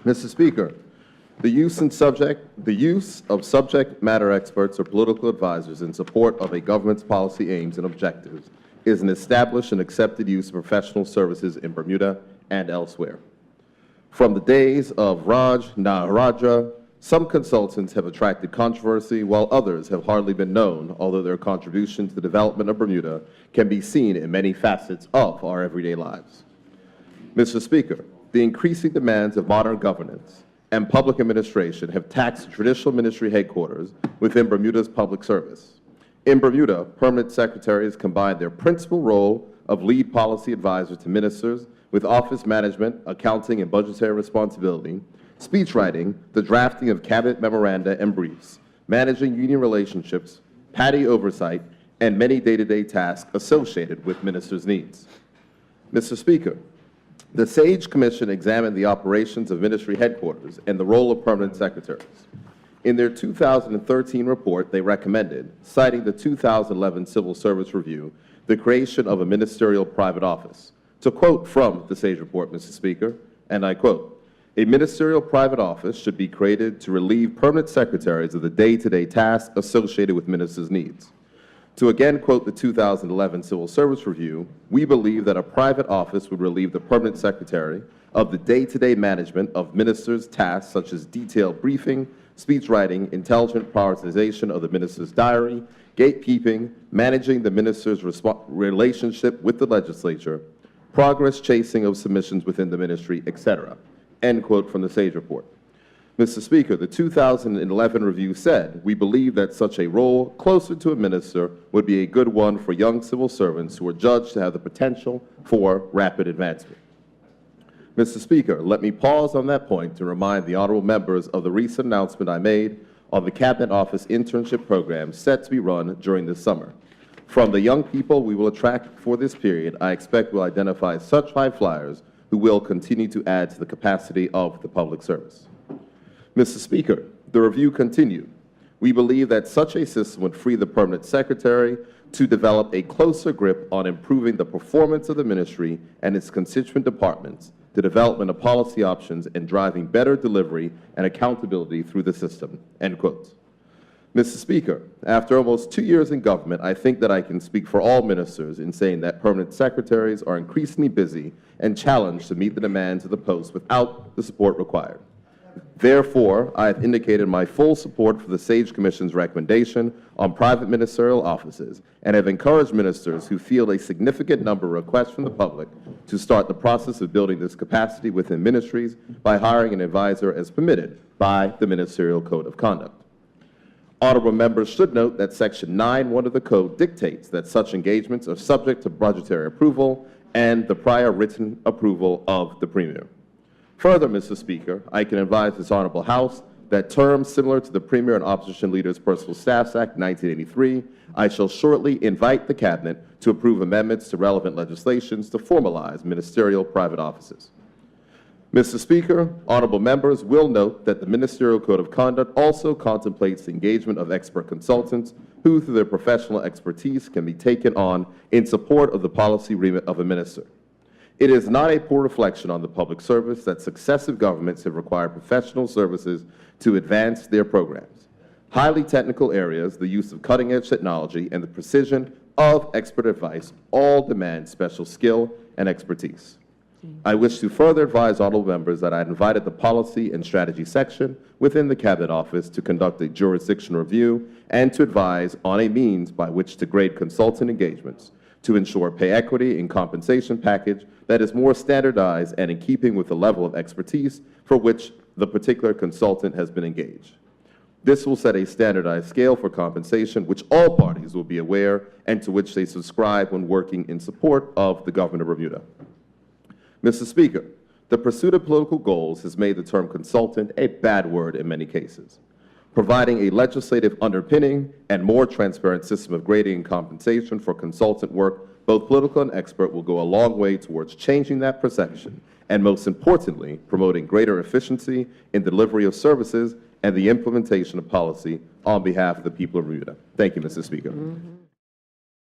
Mr. Speaker, the use of subject matter experts or political advisors in support of a government's policy aims and objectives is an established and accepted use of professional services in Bermuda and elsewhere. From the days of Raj Naharaja, some consultants have attracted controversy, while others have hardly been known, although their contribution to the development of Bermuda can be seen in many facets of our everyday lives. Mr. Speaker, the increasing demands of modern governance and public administration have taxed traditional ministry headquarters within Bermuda's public service. In Bermuda, permanent secretaries combine their principal role of lead policy advisor to ministers with office management, accounting, and budgetary responsibility, speechwriting, the drafting of cabinet memoranda and briefs, managing union relationships, patty oversight, and many day-to-day tasks associated with ministers' needs. Mr. Speaker, the SAGE Commission examined the operations of ministry headquarters and the role of permanent secretaries. In their 2013 report, they recommended, citing the 2011 Civil Service Review, the creation of a ministerial private office. To quote from the SAGE report, Mr. Speaker, and I quote, "A ministerial private office should be created to relieve permanent secretaries of the day-to-day tasks associated with ministers' needs." To again quote the 2011 Civil Service Review, we believe that a private office would relieve the permanent secretary of the day-to-day management of ministers' tasks such as detailed briefing, speechwriting, intelligent prioritization of the minister's diary, gatekeeping, managing the minister's relationship with the legislature, progress chasing of submissions within the ministry, etc. End quote from the SAGE report. Mr. Speaker, the 2011 review said, "We believe that such a role closer to a minister would be a good one for young civil servants who are judged to have the potential for rapid advancement." Mr. Speaker, let me pause on that point to remind the honorable members of the recent announcement I made on the Cabinet Office internship program set to be run during this summer. From the young people we will attract for this period, I expect we'll identify such high flyers who will continue to add to the capacity of the public service. Mr. Speaker, the review continued. We believe that such a system would free the permanent secretary to develop a closer grip on improving the performance of the ministry and its constituent departments, the development of policy options, and driving better delivery and accountability through the system." End quote. Mr. Speaker, after almost 2 years in government, I think that I can speak for all ministers in saying that permanent secretaries are increasingly busy and challenged to meet the demands of the post without the support required. Therefore, I have indicated my full support for the SAGE Commission's recommendation on private ministerial offices and have encouraged ministers who field a significant number of requests from the public to start the process of building this capacity within ministries by hiring an advisor as permitted by the Ministerial Code of Conduct. Honorable members should note that Section 9(1) of the Code dictates that such engagements are subject to budgetary approval and the prior written approval of the Premier. Further, Mr. Speaker, I can advise this Honorable House that terms similar to the Premier and Opposition Leaders' Personal Staffs Act 1983, I shall shortly invite the Cabinet to approve amendments to relevant legislations to formalize ministerial private offices. Mr. Speaker, honorable members will note that the Ministerial Code of Conduct also contemplates the engagement of expert consultants who, through their professional expertise, can be taken on in support of the policy remit of a minister. It is not a poor reflection on the public service that successive governments have required professional services to advance their programs. Highly technical areas, the use of cutting-edge technology, and the precision of expert advice all demand special skill and expertise. I wish to further advise honorable members that I had invited the Policy and Strategy section within the Cabinet Office to conduct a jurisdictional review and to advise on a means by which to grade consultant engagements to ensure pay equity in compensation package that is more standardized and in keeping with the level of expertise for which the particular consultant has been engaged. This will set a standardized scale for compensation which all parties will be aware and to which they subscribe when working in support of the government of Bermuda. Mr. Speaker, the pursuit of political goals has made the term consultant a bad word in many cases. Providing a legislative underpinning and more transparent system of grading and compensation for consultant work, both political and expert, will go a long way towards changing that perception and, most importantly, promoting greater efficiency in delivery of services and the implementation of policy on behalf of the people of Bermuda. Thank you, Mr. Speaker.